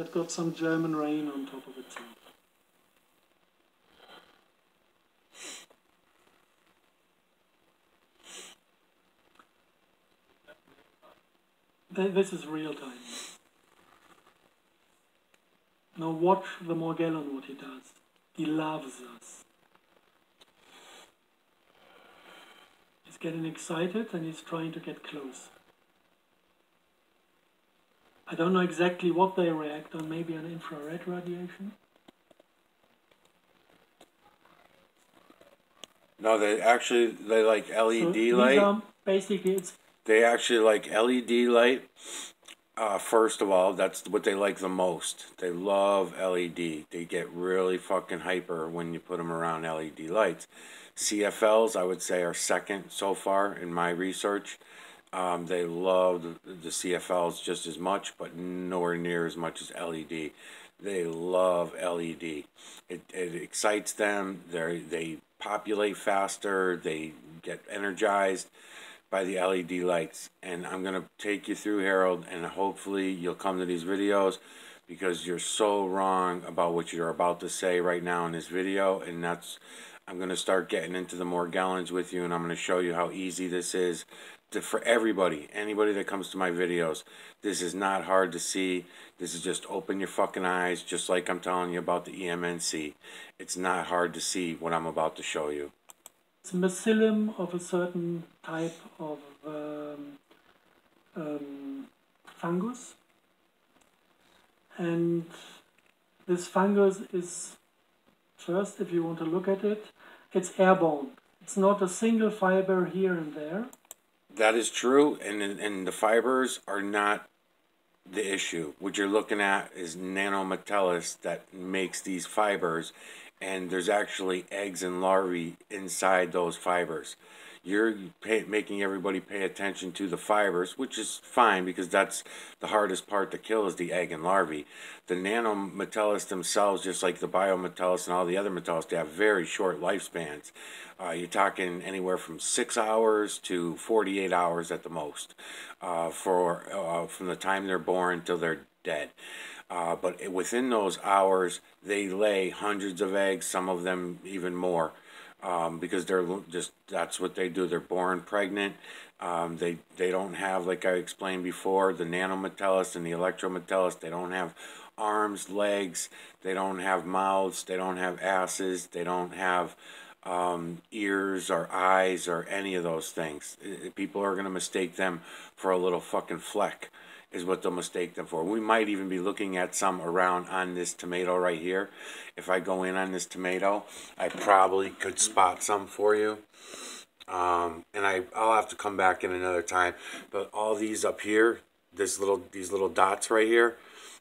that got some German rain on top of itself. This is real time. Now watch the Morgellon, what he does. He loves us. He's getting excited and he's trying to get close. I don't know exactly what they react on, maybe an infrared radiation. No, they like LED light. Basically, they actually like LED light. First of all, that's what they like the most. They love LED. They get really fucking hyper when you put them around LED lights. CFLs, I would say, are second so far in my research. They love the CFLs just as much, but nowhere near as much as LED. They love LED. It excites them. They populate faster. They get energized by the LED lights. And I'm going to take you through, Harold, and hopefully you'll come to these videos, because you're so wrong about what you're about to say right now in this video. And I'm going to start getting into the Morgellons with you, and I'm going to show you how easy this is for everybody, anybody that comes to my videos. This is not hard to see. This is just open your fucking eyes, just like I'm telling you about the EMNC. It's not hard to see what I'm about to show you. It's mycelium of a certain type of fungus, and this fungus is, first, if you want to look at it, it's airborne. It's not a single fiber here and there. That is true, and the fibers are not the issue. What you're looking at is nanometallus that makes these fibers, and there's actually eggs and larvae inside those fibers. You're making everybody pay attention to the fibers, which is fine, because that's the hardest part to kill, is the egg and larvae. The nanometallus themselves, just like the biometallus and all the other metallus, they have very short lifespans. You're talking anywhere from 6 hours to 48 hours at the most, from the time they're born till they're dead. But within those hours, they lay hundreds of eggs, some of them even more. Because that's what they do. They're born pregnant. They don't have, like I explained before, the nanometallus and the electrometallus. They don't have arms, legs. They don't have mouths. They don't have asses. They don't have ears or eyes or any of those things. People are going to mistake them for a little fucking fleck, is what they'll mistake them for. We might even be looking at some around on this tomato right here. If I go in on this tomato, I probably could spot some for you. And I'll have to come back in another time. But all these up here, these little dots right here,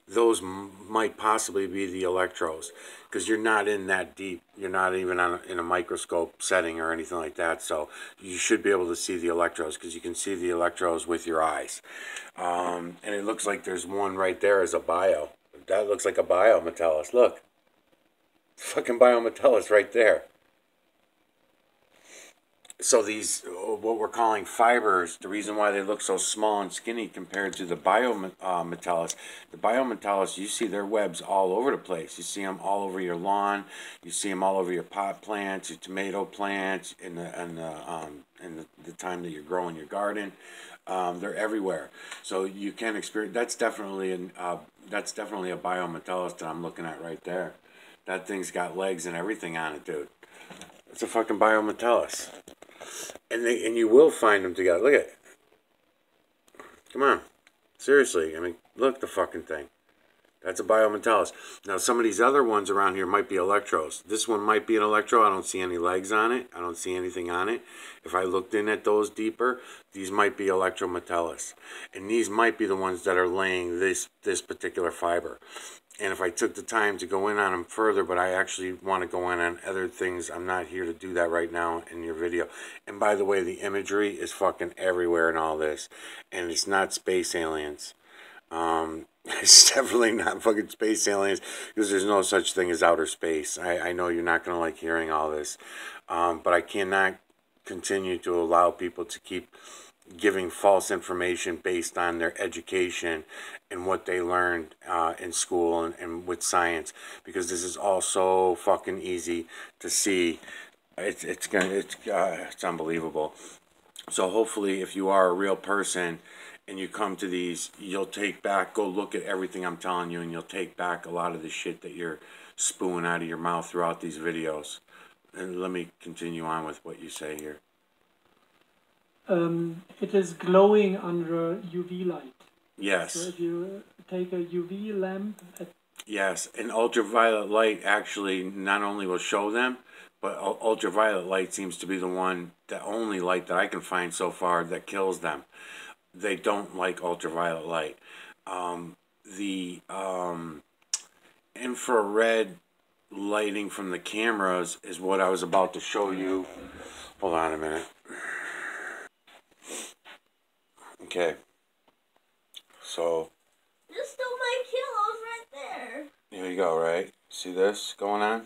those might possibly be the electrodes, because you're not in that deep. You're not even in a microscope setting or anything like that. So you should be able to see the electrodes, because you can see the electrodes with your eyes. And it looks like there's one right there as a bio. That looks like a biometallus. Look. Fucking biometallus right there. So these, what we're calling fibers, the reason why they look so small and skinny compared to the biometallus, you see their webs all over the place. You see them all over your lawn. You see them all over your pot plants, your tomato plants, in the time that you're growing your garden. They're everywhere. So you can experience. That's definitely a biometallus that I'm looking at right there. That thing's got legs and everything on it, dude. It's a fucking biometallus. And you will find them together. Look at it. Come on. Seriously. I mean, look the fucking thing. That's a biometallus. Now, some of these other ones around here might be electrodes. This one might be an electro. I don't see any legs on it. I don't see anything on it. If I looked in at those deeper, these might be electrometallus. And these might be the ones that are laying this particular fiber. And if I took the time to go in on them further, but I actually want to go in on other things, I'm not here to do that right now in your video. And by the way, the imagery is fucking everywhere in all this. And it's not space aliens. It's definitely not fucking space aliens, because there's no such thing as outer space. I know you're not going to like hearing all this. But I cannot continue to allow people to keep giving false information based on their education and what they learned in school and with science, because this is all so fucking easy to see. It's unbelievable. So hopefully, if you are a real person and you come to these, you'll go look at everything I'm telling you, and you'll take back a lot of the shit that you're spewing out of your mouth throughout these videos. And let me continue on with what you say here. It is glowing under UV light. Yes. So if you take a UV lamp. Yes, and ultraviolet light actually not only will show them, but ultraviolet light seems to be the only light that I can find so far that kills them. They don't like ultraviolet light. The infrared lighting from the cameras is what I was about to show you. Hold on a minute. Okay. So. Just stole my kilos right there. Here you go, right? See this going on?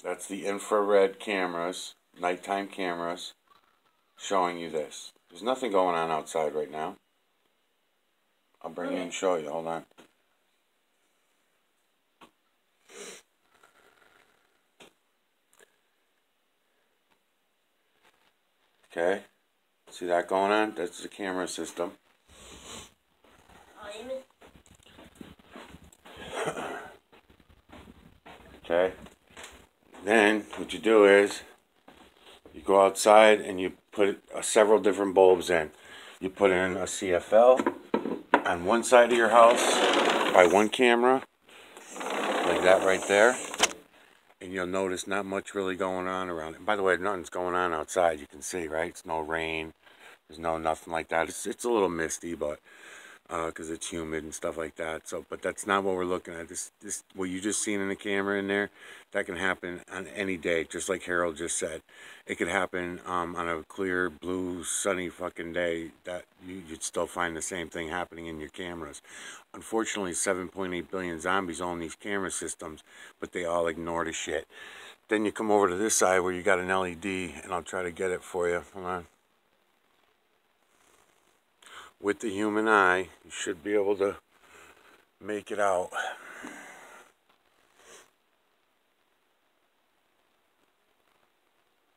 That's the infrared cameras, nighttime cameras, showing you this. There's nothing going on outside right now. I'll bring you and show you. Hold on. Okay. See that going on? That's the camera system. Okay. Then what you do is you go outside and you put several different bulbs in. You put in a CFL on one side of your house by one camera, like that right there. And you'll notice not much really going on around it. By the way, nothing's going on outside. You can see, right? It's no rain. There's nothing like that. It's a little misty, but because it's humid and stuff like that. So, but that's not what we're looking at. This what you just seen in the camera in there, that can happen on any day, just like Harald just said. It could happen on a clear, blue, sunny fucking day. That you'd still find the same thing happening in your cameras. Unfortunately, 7.8 billion zombies own these camera systems, but they all ignore the shit. Then you come over to this side where you got an LED, and I'll try to get it for you. Hold on. With the human eye, you should be able to make it out.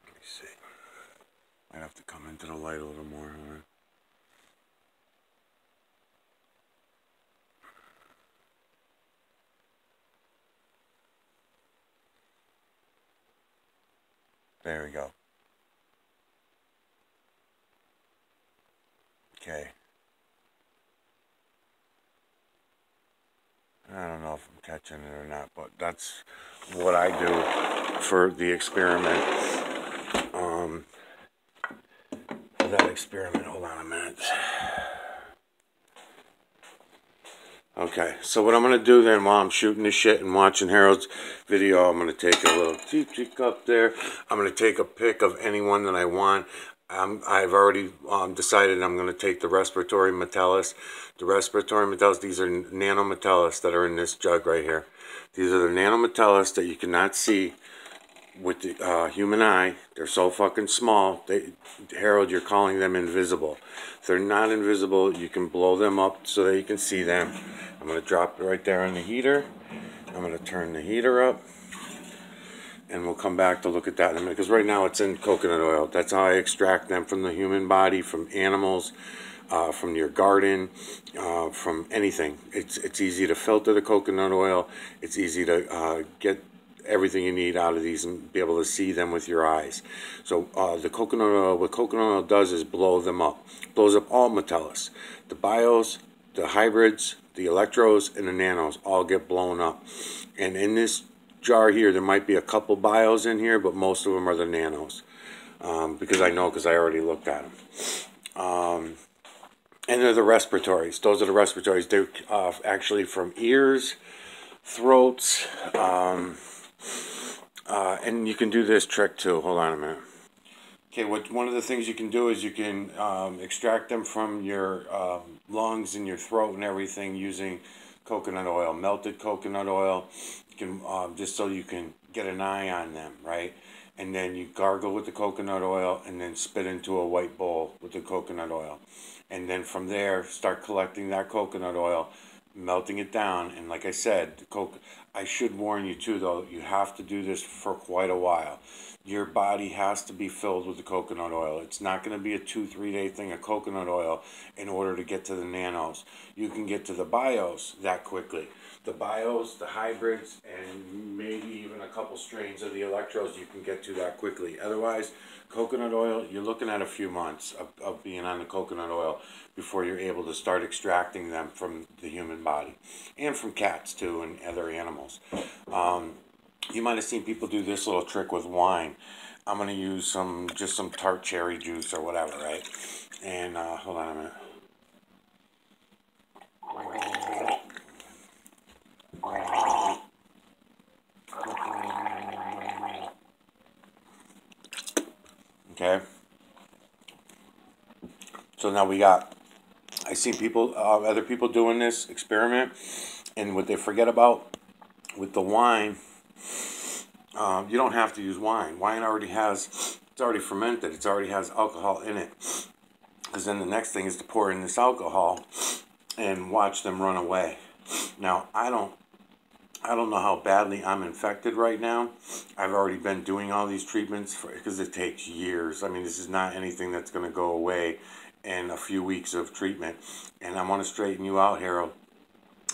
Let me see. Might have to come into the light a little more. Huh? There we go. Okay. I don't know if I'm catching it or not, but that's what I do for the experiment. For that experiment, hold on a minute. Okay, so what I'm going to do then while I'm shooting this shit and watching Harald's video, I'm going to take a little cheek up there. I'm going to take a pic of anyone that I want. I've already decided I'm going to take the respiratory metallus. The respiratory metallus, these are nanometallus that are in this jug right here. These are the nanometallus that you cannot see with the human eye. They're so fucking small. Harald, you're calling them invisible. If they're not invisible, you can blow them up so that you can see them. I'm going to drop it right there on the heater. I'm going to turn the heater up. And we'll come back to look at that in a minute. Because right now it's in coconut oil. That's how I extract them from the human body, from animals, from your garden, from anything. It's easy to filter the coconut oil. It's easy to get everything you need out of these and be able to see them with your eyes. So the coconut oil, what coconut oil does is blow them up. Blows up all metallus. The bios, the hybrids, the electros, and the nanos all get blown up. And in this jar here, there might be a couple bios in here, but most of them are the nanos. Because I know, because I already looked at them. And they're the respiratories. Those are the respiratories. They're actually from ears, throats, and you can do this trick too. Hold on a minute. Okay, one of the things you can do is you can extract them from your lungs and your throat and everything using coconut oil, melted coconut oil. You can just so you can get an eye on them, right? and then you gargle with the coconut oil, and then spit into a white bowl with the coconut oil. And then from there, start collecting that coconut oil, melting it down. And like I said, I should warn you too, though, you have to do this for quite a while. Your body has to be filled with the coconut oil. It's not going to be a 2-3 day thing of coconut oil in order to get to the nanos. You can get to the bios that quickly. The bios, the hybrids, and maybe even a couple strains of the electros you can get to that quickly. Otherwise, coconut oil, you're looking at a few months of being on the coconut oil before you're able to start extracting them from the human body. And from cats too, and other animals. You might have seen people do this little trick with wine. I'm going to use just some tart cherry juice or whatever, right? And hold on a minute. Okay. So now I see other people doing this experiment, and what they forget about with the wine, you don't have to use wine. Wine it's already fermented. It already has alcohol in it. Because then the next thing is to pour in this alcohol and watch them run away. Now, I don't know how badly I'm infected right now. I've already been doing all these treatments because it takes years. I mean, this is not anything that's going to go away in a few weeks of treatment. And I want to straighten you out, Harold.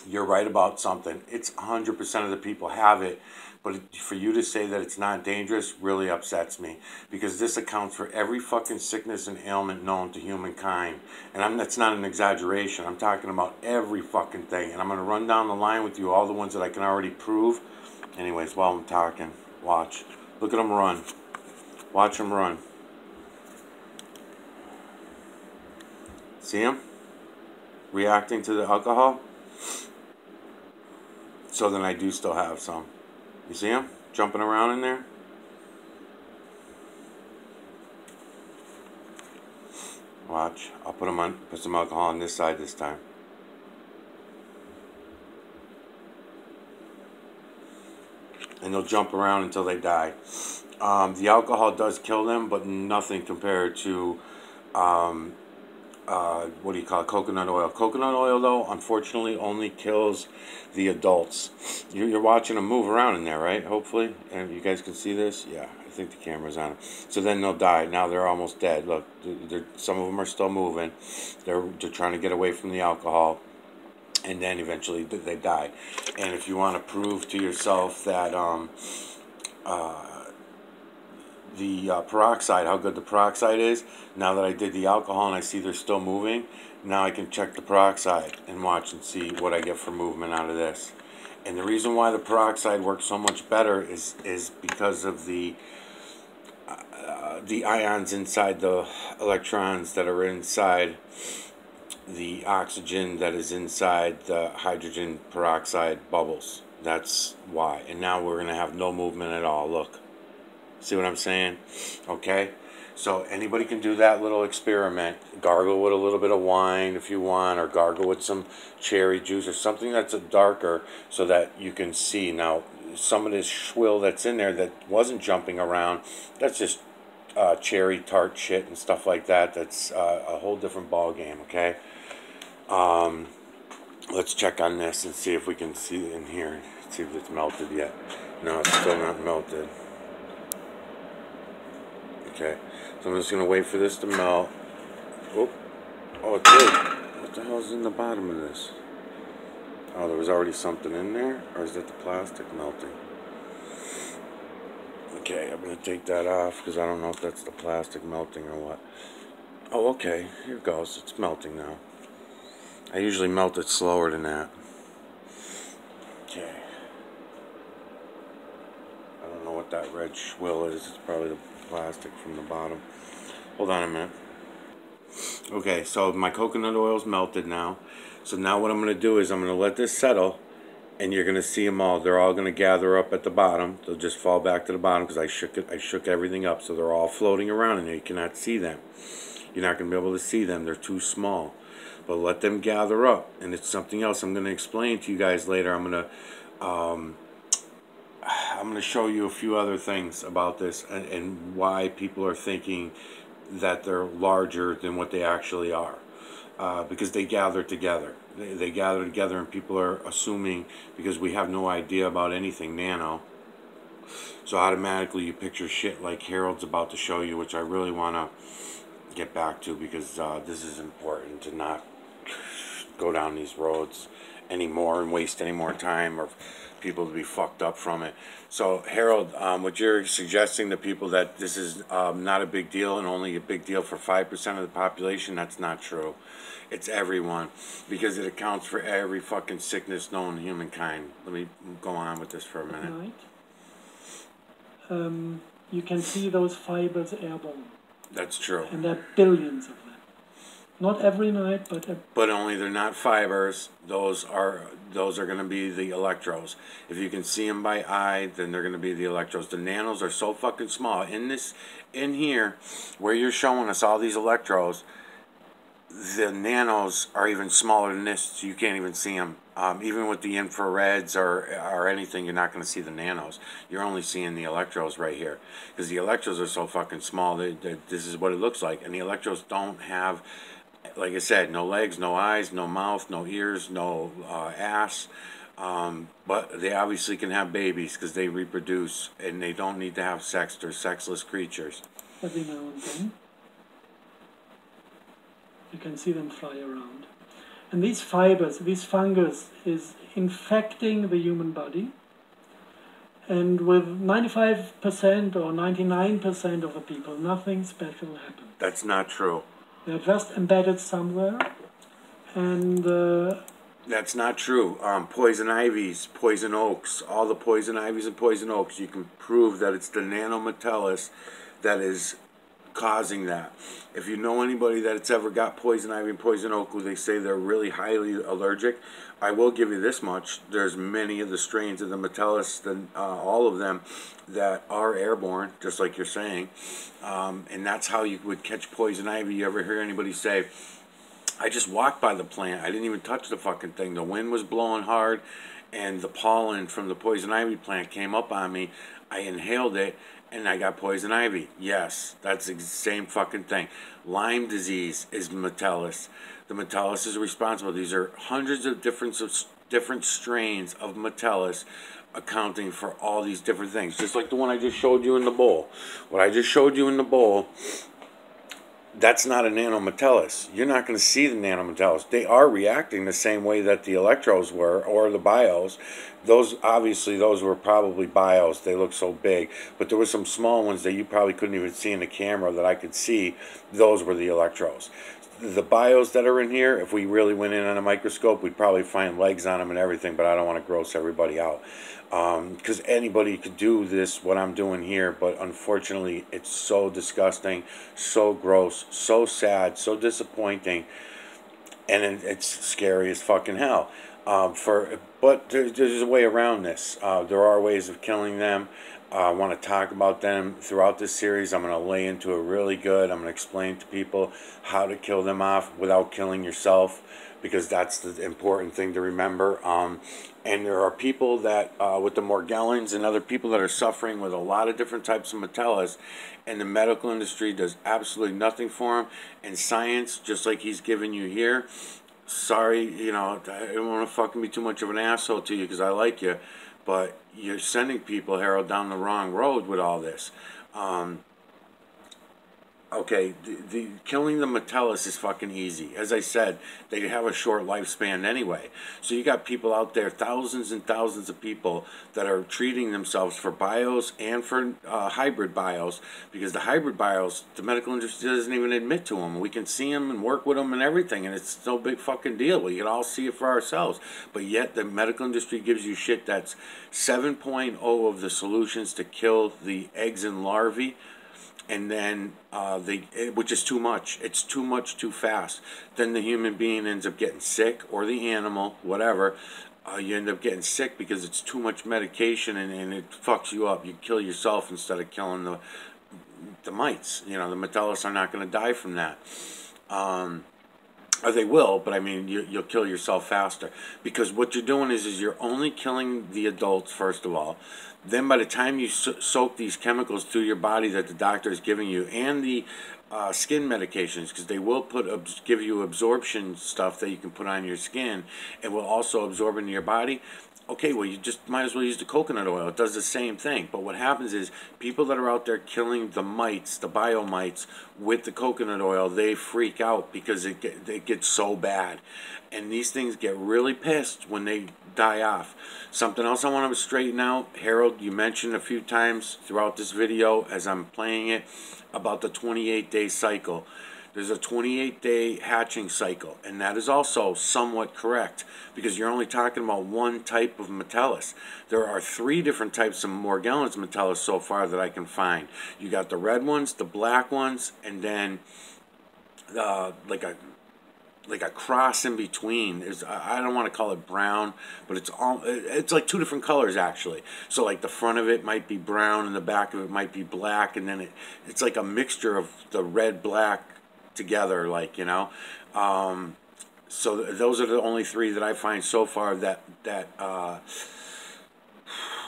You're right about something. It's 100% of the people have it, but for you to say that it's not dangerous really upsets me, because this accounts for every fucking sickness and ailment known to humankind. And that's not an exaggeration. I'm talking about every fucking thing. And I'm going to run down the line with you, all the ones that I can already prove. Anyways, while I'm talking, watch. Look at them run. Watch them run. See them? Reacting to the alcohol? So then I do still have some. You see them jumping around in there? Watch. I'll put some alcohol on this side this time. And they'll jump around until they die. The alcohol does kill them, but nothing compared to what do you call it? Coconut oil. Coconut oil, though, unfortunately, only kills the adults. You're watching them move around in there, right? Hopefully, and you guys can see this. Yeah, I think the camera's on them. So then they'll die. Now they're almost dead. Look, some of them are still moving. They're trying to get away from the alcohol, and then eventually they die. And if you want to prove to yourself that the peroxide, how good the peroxide is, now that I did the alcohol and I see they're still moving, now I can check the peroxide and watch and see what I get for movement out of this. And the reason why the peroxide works so much better is because of the ions inside the electrons that are inside the oxygen that is inside the hydrogen peroxide bubbles. That's why. And now we're going to have no movement at all. Look. See what I'm saying? Okay? So anybody can do that little experiment. Gargle with a little bit of wine if you want, or gargle with some cherry juice or something that's darker so that you can see. Now, some of this swill that's in there that wasn't jumping around, that's just cherry tart shit and stuff like that. That's a whole different ball game, okay? Let's check on this and see if we can see in here. See if it's melted yet. No, it's still not melted. Okay, so I'm just going to wait for this to melt. Oh, it did. What the hell's in the bottom of this? Oh, there was already something in there? Or is that the plastic melting? Okay, I'm going to take that off because I don't know if that's the plastic melting or what. Oh, okay, here it goes. It's melting now. I usually melt it slower than that. Okay. I don't know what that red swill is. It's probably the plastic from the bottom. Hold on a minute. Okay, so my coconut oil's melted now. So now what I'm going to do is I'm going to let this settle, and you're going to see them all. They're all going to gather up at the bottom. They'll just fall back to the bottom because I shook everything up. So they're all floating around in there. You cannot see them. You're not going to be able to see them. They're too small. But let them gather up. And it's something else I'm going to explain to you guys later. I'm going to I'm going to show you a few other things about this and why people are thinking that they're larger than what they actually are. Because they gather together. They gather together, and people are assuming, because we have no idea about anything nano, so automatically you picture shit like Harold's about to show you, which I really want to get back to, because this is important to not go down these roads anymore and waste any more time, or people to be fucked up from it. So Harold, what you're suggesting to people, that this is not a big deal and only a big deal for 5% of the population, that's not true. It's everyone, because it accounts for every fucking sickness known to humankind. Let me go on with this for a minute. Right. You can see those fibers airborne. That's true. And there are billions of them. Not every night, but only they're not fibers. Those are going to be the electrodes. If you can see them by eye, then they're going to be the electrodes. The nanos are so fucking small. In here, where you're showing us all these electrodes, the nanos are even smaller than this, so you can't even see them. Even with the infrareds or anything, you're not going to see the nanos. You're only seeing the electrodes right here, because the electrodes are so fucking small. This is what it looks like, and the electrodes don't have, like I said, no legs, no eyes, no mouth, no ears, no ass. But they obviously can have babies because they reproduce, and they don't need to have sex. They're sexless creatures. every now and then you can see them fly around. And these fibers, this fungus, is infecting the human body. And with 95% or 99% of the people, nothing special happens. That's not true. They're just embedded somewhere, and that's not true. Poison ivies, poison oaks, all the poison ivies and poison oaks, you can prove that it's the nanometallus that is causing that. If you know anybody that's ever got poison ivy and poison oak who they say they're really highly allergic, I will give you this much. There's many of the strains of the metallus, all of them, that are airborne, just like you're saying. And that's how you would catch poison ivy. You ever hear anybody say, I just walked by the plant, I didn't even touch the fucking thing, the wind was blowing hard, and the pollen from the poison ivy plant came up on me, I inhaled it, and I got poison ivy? Yes, that's the same fucking thing. Lyme disease is metallus. The metallus is responsible. These are hundreds of different strains of metallus accounting for all these different things. Just like the one I just showed you in the bowl. What I just showed you in the bowl, that's not a nanometallus. You're not going to see the nanometallus. They are reacting the same way that the electrodes were, or the bios. Those were probably bios. They look so big. But there were some small ones that you probably couldn't even see in the camera that I could see. Those were the electrodes. The bios that are in here, if we really went in on a microscope, we'd probably find legs on them and everything, but I don't want to gross everybody out. Because anybody could do this, what I'm doing here, but unfortunately it's so disgusting, so gross, so sad, so disappointing, and it's scary as fucking hell. But there's a way around this. There are ways of killing them. I want to talk about them throughout this series. I'm going to lay into it really good. I'm going to explain to people how to kill them off without killing yourself, because that's the important thing to remember. And there are people that, with the Morgellons and other people that are suffering with a lot of different types of metallus, and the medical industry does absolutely nothing for them. And science, just like he's giving you here, sorry, I don't want to fucking be too much of an asshole to you because I like you, but you're sending people, Harold, down the wrong road with all this. Okay, the killing the metallus is fucking easy. As I said, they have a short lifespan anyway. So you got people out there, thousands and thousands of people that are treating themselves for bios and for hybrid bios, because the hybrid bios, the medical industry doesn't even admit to them. We can see them and work with them and everything, and it's no big fucking deal. We can all see it for ourselves. But yet the medical industry gives you shit that's 7.0 of the solutions to kill the eggs and larvae, and then which is too much. It's too much too fast. Then the human being ends up getting sick, or the animal, whatever. You end up getting sick because it's too much medication, and it fucks you up. You kill yourself instead of killing the mites. The metallus are not going to die from that. Or they will, but I mean, you'll kill yourself faster. Because what you're doing is you're only killing the adults, first of all. Then by the time you soak these chemicals through your body that the doctor is giving you, and the skin medications, because they will give you absorption stuff that you can put on your skin, it will also absorb into your body. Okay, well, you just might as well use the coconut oil. It does the same thing. But what happens is people that are out there killing the mites, the biomites, with the coconut oil, they freak out because it gets so bad. And these things get really pissed when they die off. Something else I want to straighten out, Harold, you mentioned a few times throughout this video as I'm playing it about the 28-day cycle. There's a 28-day hatching cycle, and that is also somewhat correct because you're only talking about one type of Metellus. There are 3 different types of Morgellons Metellus so far that I can find. You got the red ones, the black ones, and then like a cross in between. I don't want to call it brown, but it's like 2 different colors actually. So like the front of it might be brown and the back of it might be black, and then it's like a mixture of the red, black together, like, you know. So those are the only 3 that I find so far that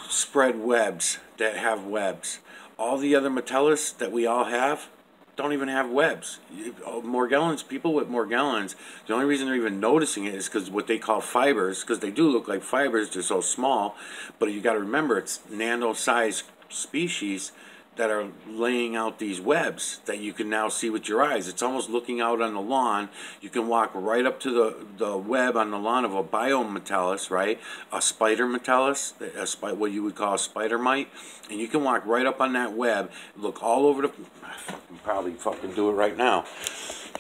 spread webs, that have webs. All the other Metellus that we all have don't even have webs. Morgellons, people with Morgellons, the only reason they're even noticing it is because what they call fibers, because they do look like fibers, they're so small, but you got to remember it's nano-sized species that are laying out these webs that you can now see with your eyes. It's almost looking out on the lawn. You can walk right up to the web on the lawn of a biometellus, right? A spider metellus, what you would call a spider mite, and you can walk right up on that web, look all over the... I can probably fucking do it right now.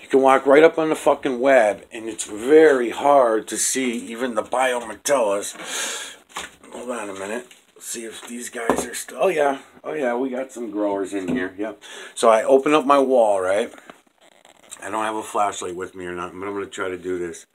You can walk right up on the fucking web, and it's very hard to see even the biometellus. Hold on a minute. See if these guys are still... Oh yeah, we got some growers in here. Yep. So I open up my wall, right? I don't have a flashlight with me or nothing, but I'm going to try to do this.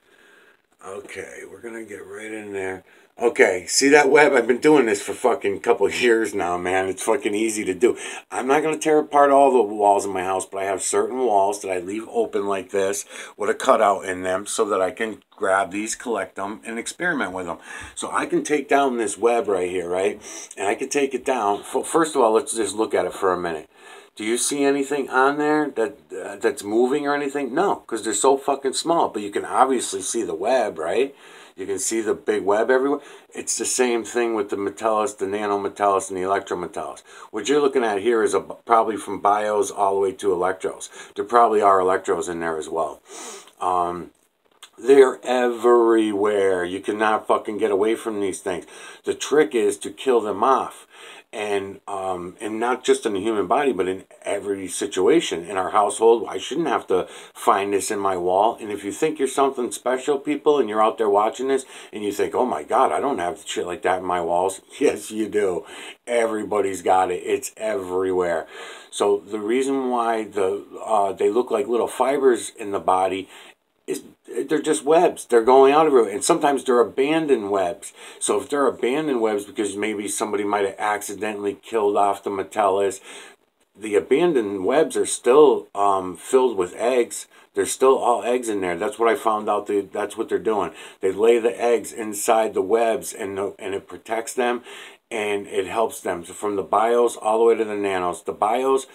Okay, we're going to get right in there. Okay, see that web? I've been doing this for fucking couple of years now, man. It's fucking easy to do. I'm not going to tear apart all the walls in my house, but I have certain walls that I leave open like this with a cutout in them so that I can grab these, collect them, and experiment with them. So I can take down this web right here, right? And I can take it down. First of all, let's just look at it for a minute. Do you see anything on there that's moving or anything? No, because they're so fucking small. But you can obviously see the web, right? You can see the big web everywhere. It's the same thing with the Metellus, the nanometellus, and the electrometellus. What you're looking at here is probably from bios all the way to electros. There probably are electros in there as well. They're everywhere. You cannot fucking get away from these things. The trick is to kill them off. And not just in the human body, but in every situation. In our household, I shouldn't have to find this in my wall. And if you think you're something special, people, and you're out there watching this, and you think, oh my God, I don't have shit like that in my walls. Yes, you do. Everybody's got it. It's everywhere. So the reason why they look like little fibers in the body is they're just webs. They're going out everywhere. And sometimes they're abandoned webs. So if they're abandoned webs because maybe somebody might have accidentally killed off the Metellus, the abandoned webs are still filled with eggs. There's still all eggs in there. That's what I found out. That's what they're doing. They lay the eggs inside the webs, and it protects them, and it helps them. So from the bios all the way to the nanos. The bios,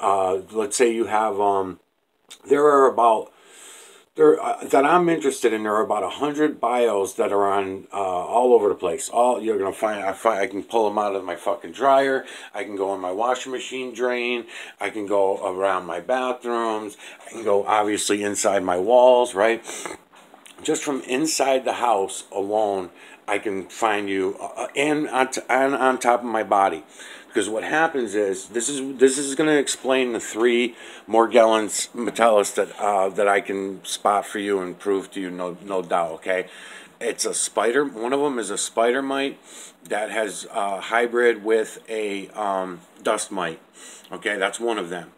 let's say you have, there are about... that I'm interested in, there are about 100 bios that are on all over the place. All you're gonna find, I can pull them out of my fucking dryer. I can go in my washing machine drain. I can go around my bathrooms. I can go obviously inside my walls, right? Just from inside the house alone, I can find you, and on top of my body. Because what happens is, this is going to explain the 3 Morgellons Metellus that I can spot for you and prove to you, no doubt, okay? It's a spider, one of them is a spider mite that has hybrid with a dust mite, okay? That's one of them,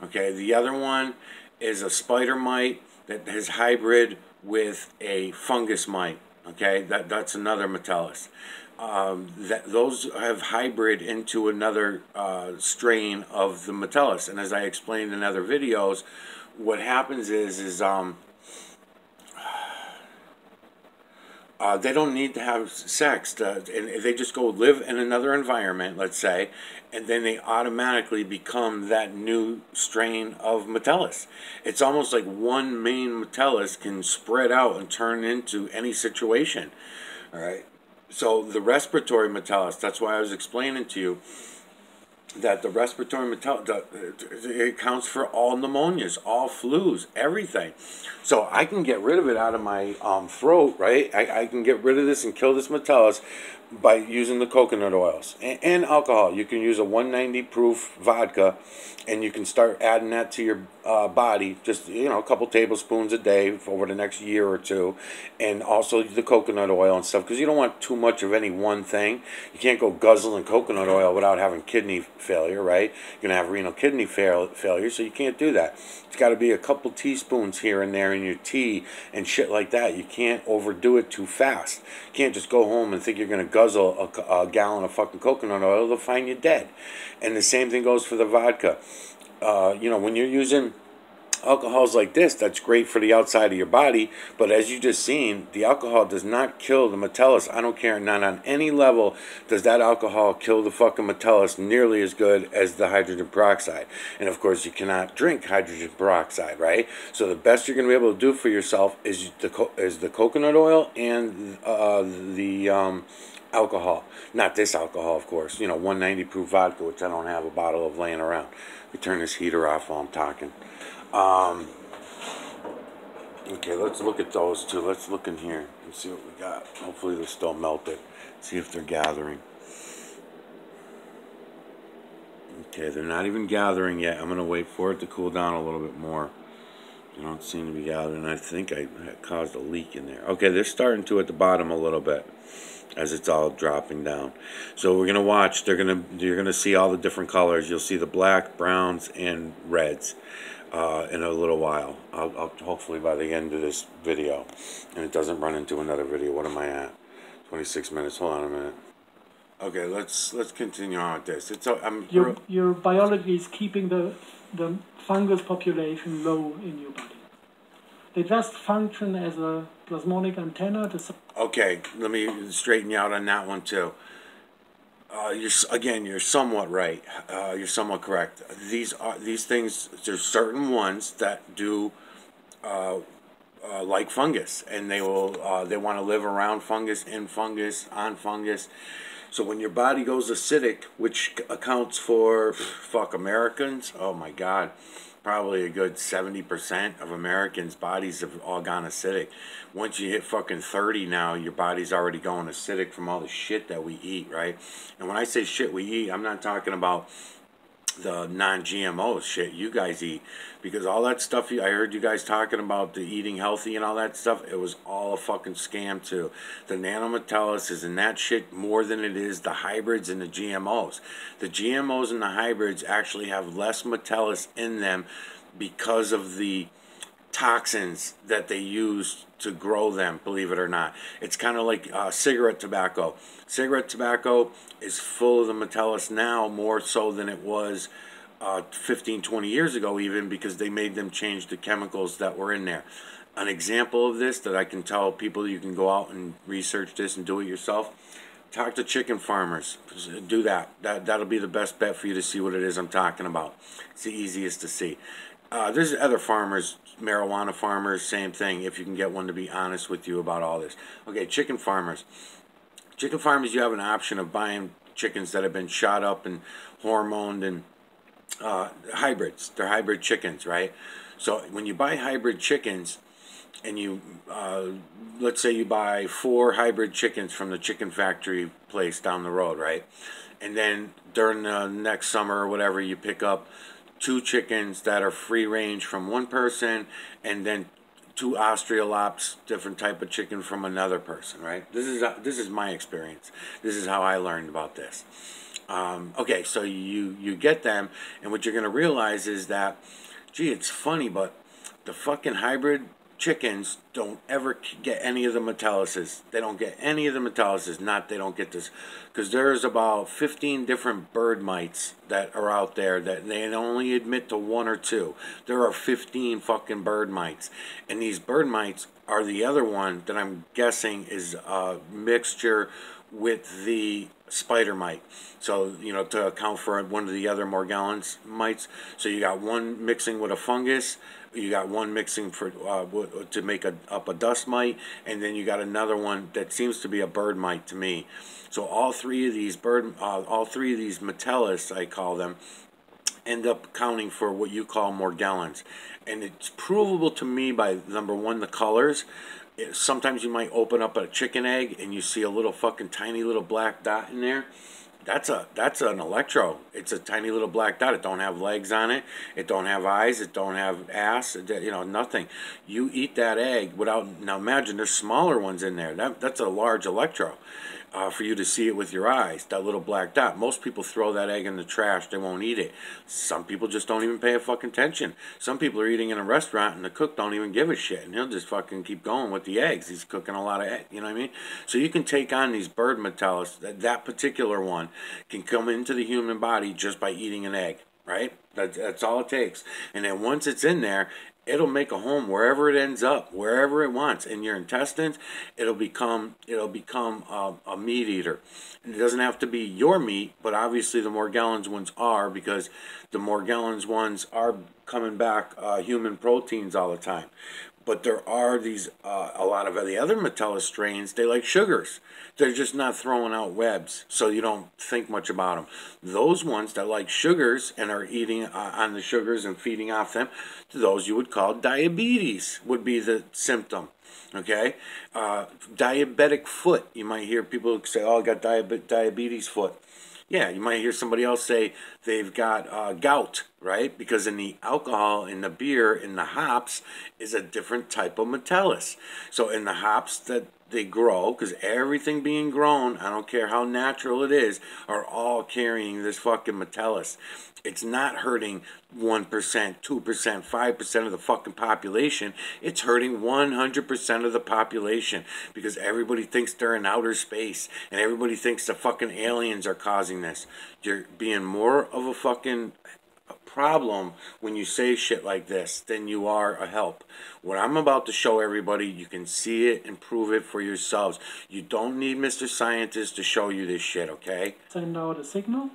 okay? The other one is a spider mite that has hybrid with a fungus mite, okay? That's another Metellus. Those have hybrid into another strain of the Metellus, and as I explained in other videos, what happens is They don't need to have sex. And they just go live in another environment, let's say, and then they automatically become that new strain of Metellus. It's almost like one main Metellus can spread out and turn into any situation. All right. So the respiratory Metellus, that's why I was explaining to you that the respiratory Metellus, it accounts for all pneumonias, all flus, everything. So I can get rid of it out of my throat, right? I can get rid of this and kill this Metellus by using the coconut oils and alcohol. You can use a 190 proof vodka, and you can start adding that to your body, just a couple tablespoons a day over the next year or two, and also the coconut oil and stuff, because you don't want too much of any one thing. You can't go guzzling coconut oil without having kidney failure, right? You're gonna have renal kidney failure, so you can't do that. It's got to be a couple teaspoons here and there in your tea and shit like that. You can't overdo it too fast. You can't just go home and think you're gonna guzzle a gallon of fucking coconut oil. They'll find you dead. And the same thing goes for the vodka. When you're using alcohols like this, that's great for the outside of your body, but as you just seen, the alcohol does not kill the Metellus. I don't care, not on any level does that alcohol kill the fucking Metellus nearly as good as the hydrogen peroxide. And of course, you cannot drink hydrogen peroxide, right? So the best you're going to be able to do for yourself is the coconut oil and the alcohol. Not this alcohol, of course. 190 proof vodka, which I don't have a bottle of laying around. Let me turn this heater off while I'm talking. Okay, let's look at those two. Let's look in here and see what we got. Hopefully they're still melted. See if they're gathering. Okay, they're not even gathering yet. I'm going to wait for it to cool down a little bit more. They don't seem to be gathering. I think I caused a leak in there. Okay, they're starting to at the bottom a little bit as it's all dropping down. So we're gonna watch. You're gonna see all the different colors. You'll see the black, browns, and reds in a little while. I'll hopefully by the end of this video, and it doesn't run into another video. What am I at? 26 minutes. Hold on a minute. Okay, let's continue on with this. Your biology is keeping the fungus population low in your body. They just function as a plasmonic antenna to. Okay, let me straighten you out on that one too. You're somewhat right. You're somewhat correct. These things. There's certain ones that do like fungus, and they want to live around fungus, in fungus, on fungus. So when your body goes acidic, which accounts for Americans, oh my God, probably a good 70% of Americans' bodies have all gone acidic. Once you hit fucking 30 now, your body's already going acidic from all the shit that we eat, right? And when I say shit we eat, I'm not talking about the non-GMO shit you guys eat, because all that stuff I heard you guys talking about, the eating healthy and all that stuff, it was all a fucking scam too. The nanometallus is in that shit more than it is the hybrids and the GMOs. The GMOs and the hybrids actually have less metallus in them because of the toxins that they use to grow them, believe it or not. It's kind of like cigarette tobacco. Cigarette tobacco is full of the metallus now, more so than it was 15, 20 years ago even, because they made them change the chemicals that were in there. An example of this that I can tell people, you can go out and research this and do it yourself. Talk to chicken farmers. Do that. That'll be the best bet for you to see what it is I'm talking about. It's the easiest to see. There's other farmers, marijuana farmers, same thing, if you can get one to be honest with you about all this. Okay, chicken farmers. Chicken farmers, you have an option of buying chickens that have been shot up and hormoned and hybrids. They're hybrid chickens, right? So when you buy hybrid chickens, and you, let's say you buy 4 hybrid chickens from the chicken factory place down the road, right? And then during the next summer or whatever, you pick up 2 chickens that are free range from one person, and then 2 Australorps, different type of chicken from another person, right? This is my experience. This is how I learned about this. Okay, so you get them, and what you're going to realize is that, gee, it's funny, but the fucking hybrid chickens don't ever get any of the metalluses. They don't get any of the metalluses. They don't get this, because there's about 15 different bird mites that are out there that they only admit to 1 or 2. There are 15 fucking bird mites, and these bird mites are the other one that I'm guessing is a mixture with the spider mite. So, you know, to account for one of the other Morgellons mites. So you got one mixing with a fungus, you got one mixing for to make up a dust mite, and then you got another one that seems to be a bird mite to me. So all three of these Metellus, I call them, end up accounting for what you call Morgellons. And it's provable to me by, number one, the colors. Sometimes you might open up a chicken egg and you see a little fucking tiny little black dot in there. That's an electro. It's a tiny little black dot. It don't have legs on it. It don't have eyes. It don't have ass. You know, nothing. You eat that egg without. Now imagine there's smaller ones in there. That's a large electro. For you to see it with your eyes, that little black dot. Most people throw that egg in the trash. They won't eat it. Some people just don't even pay a fucking attention. Some people are eating in a restaurant and the cook don't even give a shit, and he'll just fucking keep going with the eggs. He's cooking a lot of eggs, you know what I mean? So you can take on these bird Metellus. That particular one can come into the human body just by eating an egg, right? That's all it takes. And then once it's in there, it'll make a home wherever it ends up, wherever it wants. In your intestines, it'll become a meat eater. And it doesn't have to be your meat, but obviously the Morgellons ones are, because the Morgellons ones are coming back human proteins all the time. But there are these a lot of the other Metellus strains. They like sugars. They're just not throwing out webs, so you don't think much about them. Those ones that like sugars and are eating on the sugars and feeding off them, those you would call diabetes would be the symptom. Okay, diabetic foot. You might hear people say, "Oh, I got diabetes foot." Yeah, you might hear somebody else say they've got gout, right? Because in the alcohol, in the beer, in the hops is a different type of Metellus. So in the hops that they grow, because everything being grown, I don't care how natural it is, are all carrying this fucking Metellus. It's not hurting 1%, 2%, 5% of the fucking population. It's hurting 100% of the population, because everybody thinks they're in outer space and everybody thinks the fucking aliens are causing this. You're being more of a fucking problem when you say shit like this than you are a help. What I'm about to show everybody, you can see it and prove it for yourselves. You don't need Mr. Scientist to show you this shit, okay? Send out a signal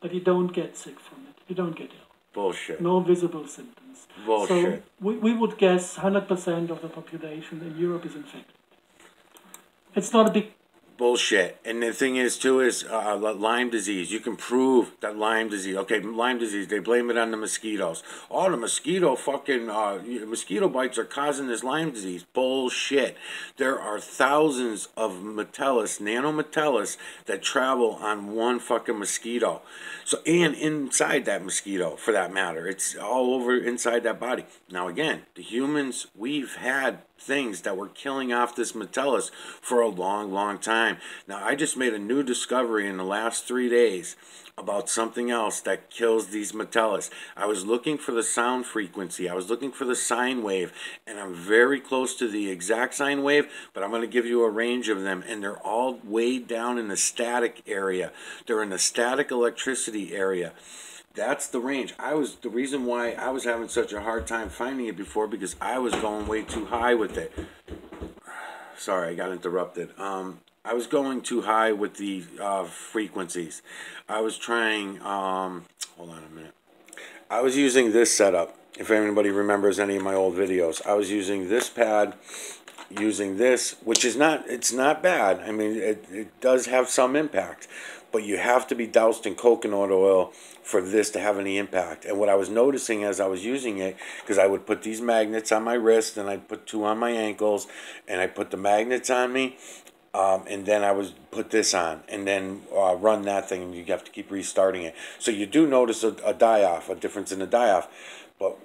that you don't get sick from it. You don't get ill. Bullshit. No visible symptoms. Bullshit. So we would guess 100% of the population in Europe is infected. It's not a big... Bullshit. And the thing is, too, is Lyme disease. You can prove that Lyme disease. Okay, Lyme disease, they blame it on the mosquitoes. Oh, the mosquito mosquito bites are causing this Lyme disease. Bullshit. There are thousands of Metellus, nanometellus, that travel on one fucking mosquito. So, and inside that mosquito, for that matter. It's all over inside that body. Now, again, the humans, we've had things that were killing off this Metellus for a long, long time. Now, I just made a new discovery in the last 3 days about something else that kills these Metellus. I was looking for the sound frequency. I was looking for the sine wave, and I'm very close to the exact sine wave, but I'm going to give you a range of them, and they're all way down in the static area. They're in the static electricity area. That's the range. The reason why I was having such a hard time finding it before, because I was going way too high with it. Sorry, I got interrupted. I was going too high with the frequencies. I was trying, hold on a minute. I was using this setup, if anybody remembers any of my old videos. I was using this pad, using this, which is not, it's not bad. I mean, it does have some impact, but you have to be doused in coconut oil for this to have any impact. And what I was noticing as I was using it, because I would put these magnets on my wrist, and I'd put 2 on my ankles, and I put the magnets on me, and then I would put this on, and then run that thing, and you have to keep restarting it. So you do notice a die-off, a difference in the die-off. But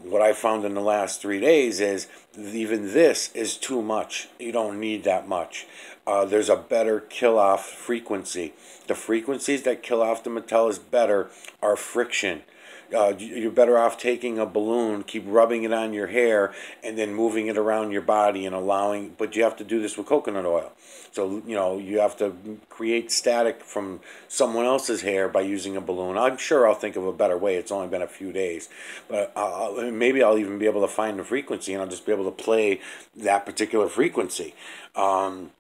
what I found in the last 3 days is even this is too much. You don't need that much. There's a better kill-off frequency. The frequencies that kill off the Metellus better are friction. You're better off taking a balloon, keep rubbing it on your hair, and then moving it around your body and allowing. But you have to do this with coconut oil. So, you have to create static from someone else's hair by using a balloon. I'm sure I'll think of a better way. It's only been a few days. But maybe I'll even be able to find the frequency, and I'll just be able to play that particular frequency. On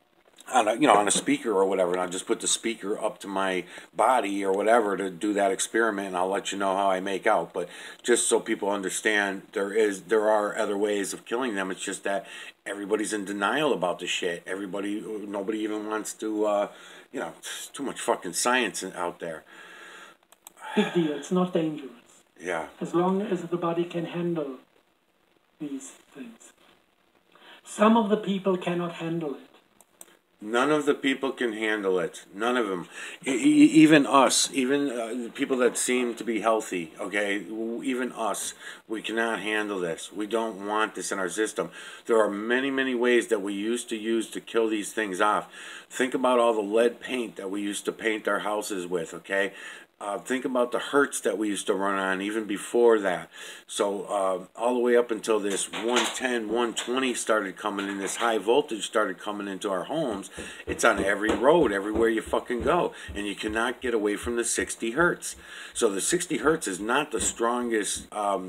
a speaker or whatever, and I'll just put the speaker up to my body or whatever to do that experiment, and I'll let you know how I make out. But just so people understand, there are other ways of killing them. It's just that everybody's in denial about the shit. Nobody even wants to. It's too much fucking science out there. Big deal. It's not dangerous. Yeah. As long as the body can handle these things. Some of the people cannot handle it. None of the people can handle it. None of them. Even us. Even people that seem to be healthy. Okay? Even us. We cannot handle this. We don't want this in our system. There are many, many ways that we used to use to kill these things off. Think about all the lead paint that we used to paint our houses with. Okay? Think about the hertz that we used to run on even before that. So all the way up until this 110, 120 started coming in, this high voltage started coming into our homes. It's on every road, everywhere you fucking go. And you cannot get away from the 60 hertz. So the 60 hertz is not the strongest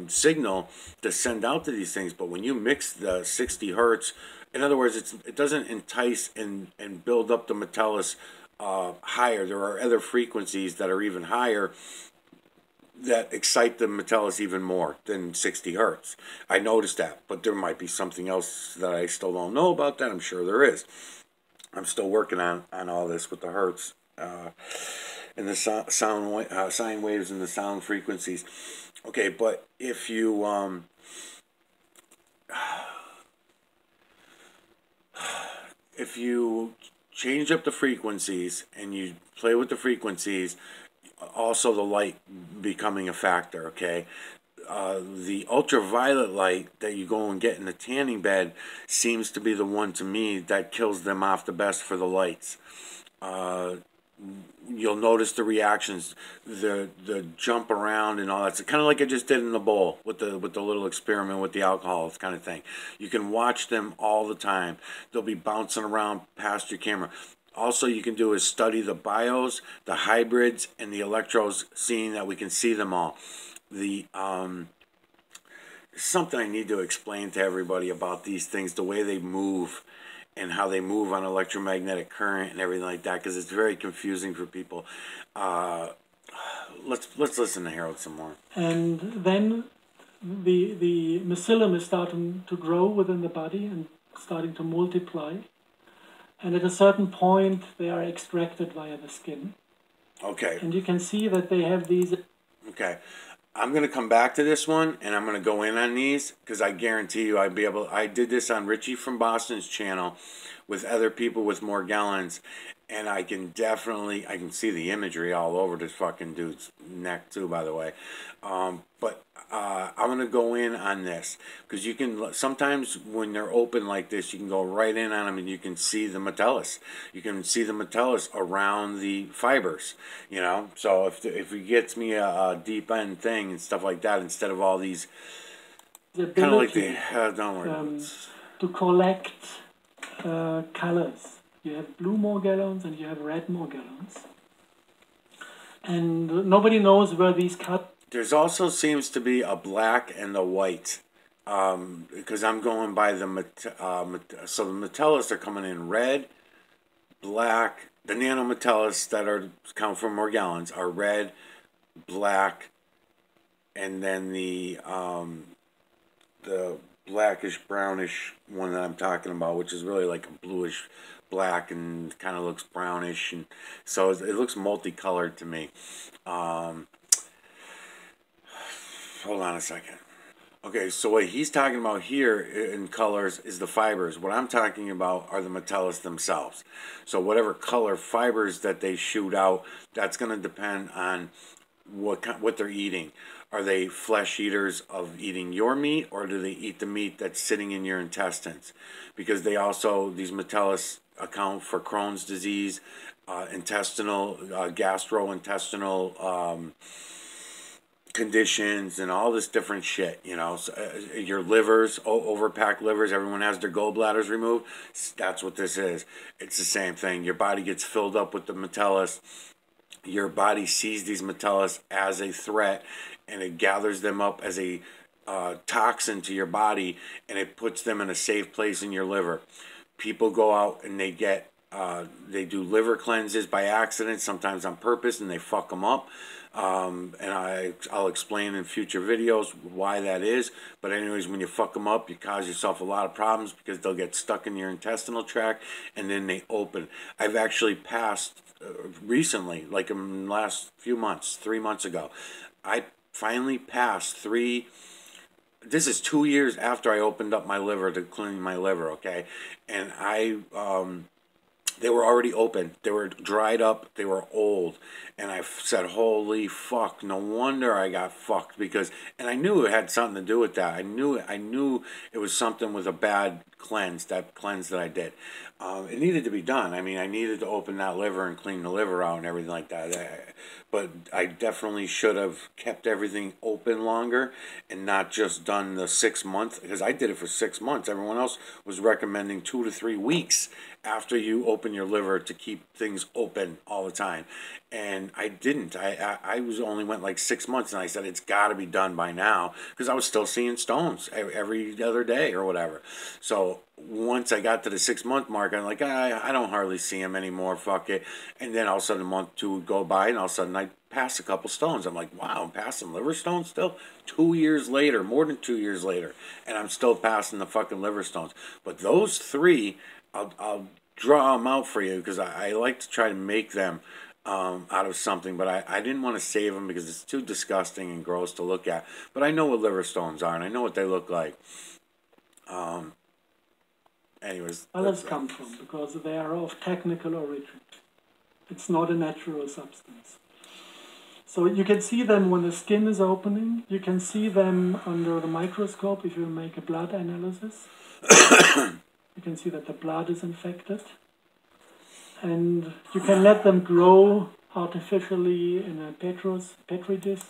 signal to send out to these things. But when you mix the 60 hertz, in other words, it doesn't entice and build up the metallus higher. There are other frequencies that are even higher that excite the metallus even more than 60 hertz. I noticed that, but there might be something else that I still don't know about that. I'm sure there is. I'm still working on all this with the hertz and the sine waves and the sound frequencies. Okay, but if you change up the frequencies and you play with the frequencies, also the light becoming a factor, okay? The ultraviolet light that you go and get in the tanning bed seems to be the one, to me, that kills them off the best for the lights. You'll notice the reactions, the jump around and all that. It's kind of like I just did in the bowl with the little experiment with the alcohol kind of thing. You can watch them all the time. They'll be bouncing around past your camera. Also, you can do is study the bios, the hybrids, and the electrodes, seeing that we can see them all. Something I need to explain to everybody about these things, the way they move and how they move on electromagnetic current and everything like that, because it's very confusing for people. Let's listen to Harald some more. And then the mycelium is starting to grow within the body and starting to multiply. And at a certain point, they are extracted via the skin. Okay. And you can see that they have these... Okay. I'm going to come back to this one, and I'm going to go in on these, because I guarantee you I did this on Richie from Boston's channel with other people with Morgellons, and I can see the imagery all over this fucking dude's neck too, by the way. But I'm going to go in on this, because you can, sometimes when they're open like this, you can go right in on them and you can see the metallus. You can see the metallus around the fibers, So if it gets me a deep end thing and stuff like that, instead of all these, kind of like don't worry. To collect colors. You have blue Morgellons and you have red Morgellons. And nobody knows where these cut. There's also seems to be a black and a white, because I'm going by the so the metallus are coming in red, black. The nanometallus that come from Morgellons are red, black, and then the blackish brownish one that I'm talking about, which is really like a bluish black and kind of looks brownish, and so it looks multicolored to me. Hold on a second. Okay, so what he's talking about here in colors is the fibers. What I'm talking about are the metallus themselves. So whatever color fibers that they shoot out, that's going to depend on what they're eating. Are they flesh eaters of eating your meat, or do they eat the meat that's sitting in your intestines? Because these metallus account for Crohn's disease, gastrointestinal conditions and all this different shit, you know. So, your livers, overpacked livers, everyone has their gallbladders removed. That's what this is. It's the same thing. Your body gets filled up with the metellus. Your body sees these metellus as a threat, and it gathers them up as a toxin to your body, and it puts them in a safe place in your liver. People go out and they get they do liver cleanses by accident, sometimes on purpose, and they fuck them up. And I'll explain in future videos why that is. But anyways, when you fuck them up, you cause yourself a lot of problems because they'll get stuck in your intestinal tract and then they open. I've actually passed recently, like in the last few months, 3 months ago, I finally passed this is 2 years after I opened up my liver to clean my liver, okay? And they were already open. They were dried up. They were old. And I said, holy fuck, no wonder I got fucked. And I knew it had something to do with that. I knew it was something with a bad cleanse, that cleanse that I did. It needed to be done. I mean, I needed to open that liver and clean the liver out and everything like that. But I definitely should have kept everything open longer and not just done the 6 months, because I did it for 6 months. Everyone else was recommending 2 to 3 weeks after you open your liver to keep things open all the time. And I didn't. I only went like 6 months, and I said it's got to be done by now, because I was still seeing stones every other day or whatever. So once I got to the 6 month mark, I'm like, I don't hardly see him anymore, fuck it. And then all of a sudden a month, 2 would go by, and all of a sudden I passed a couple stones. I'm like, wow, I'm passing liver stones still? 2 years later, more than 2 years later, and I'm still passing the fucking liver stones. But those 3, I'll draw them out for you, because I like to try to make them out of something, but I didn't want to save them because it's too disgusting and gross to look at. But I know what liver stones are, and I know what they look like. Anyways, where does come from? Because they are of technical origin. It's not a natural substance. So you can see them when the skin is opening. You can see them under the microscope if you make a blood analysis. You can see that the blood is infected. And you can let them grow artificially in a petri dish.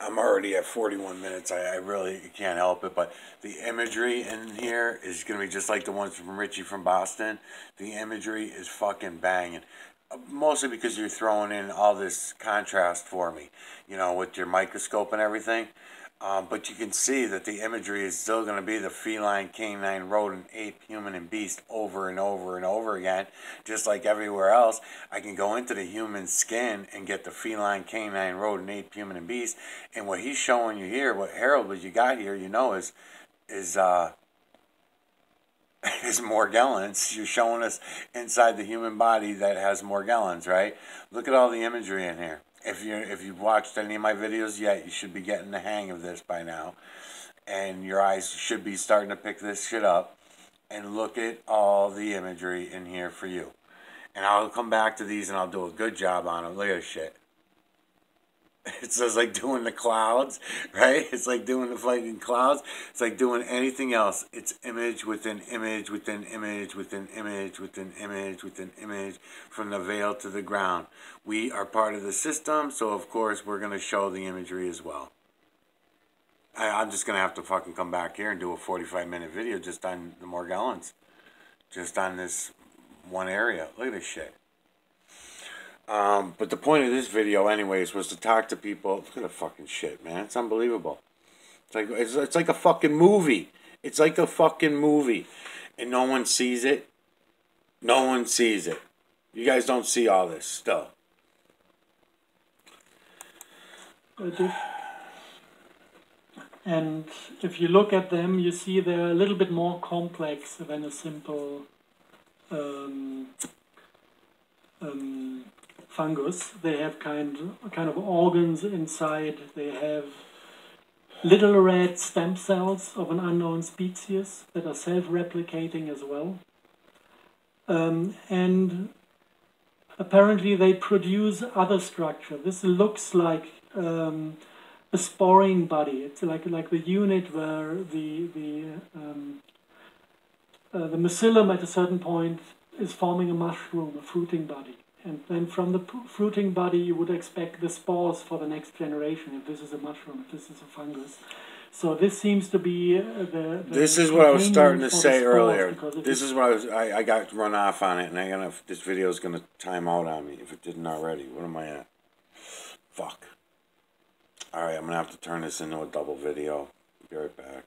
I'm already at 41 minutes. I really can't help it. But the imagery in here is going to be just like the ones from Richie from Boston. The imagery is fucking banging. Mostly because you're throwing in all this contrast for me, you know, with your microscope and everything. But you can see that the imagery is still going to be the feline, canine, rodent, ape, human, and beast over and over and over again. Just like everywhere else, I can go into the human skin and get the feline, canine, rodent, ape, human, and beast. And what he's showing you here, what Harald, what you got here, you know, is Morgellons. You're showing us inside the human body that has Morgellons, right? Look at all the imagery in here. If you've watched any of my videos yet, you should be getting the hang of this by now. And your eyes should be starting to pick this shit up. And look at all the imagery in here for you. And I'll come back to these and I'll do a good job on them. Look at this shit. It's just like doing the clouds, right? It's like doing the fucking clouds. It's like doing anything else. It's image within image within image within image within image within image, from the veil to the ground. We are part of the system, so of course we're going to show the imagery as well. I'm just going to have to fucking come back here and do a 45-minute video just on the Morgellons. Just on this one area. Look at this shit. But the point of this video, anyways, was to talk to people. Look at the fucking shit, man. It's unbelievable. It's like a fucking movie. It's like a fucking movie. And no one sees it. No one sees it. You guys don't see all this still. And if you look at them, you see they're a little bit more complex than a simple fungus. They have kind of organs inside. They have little red stem cells of an unknown species that are self-replicating as well. And apparently they produce other structure. This looks like a sporing body. It's like the unit where the mycelium at a certain point is forming a mushroom, a fruiting body. And then from the fruiting body, you would expect the spores for the next generation, if this is a mushroom, if this is a fungus. So this seems to be the this is what I was starting to containment for say the spores, earlier. because if This is what I got run off on it, and this video is gonna time out on me if it didn't already. What am I at? Fuck. All right, I'm gonna have to turn this into a double video. Be right back.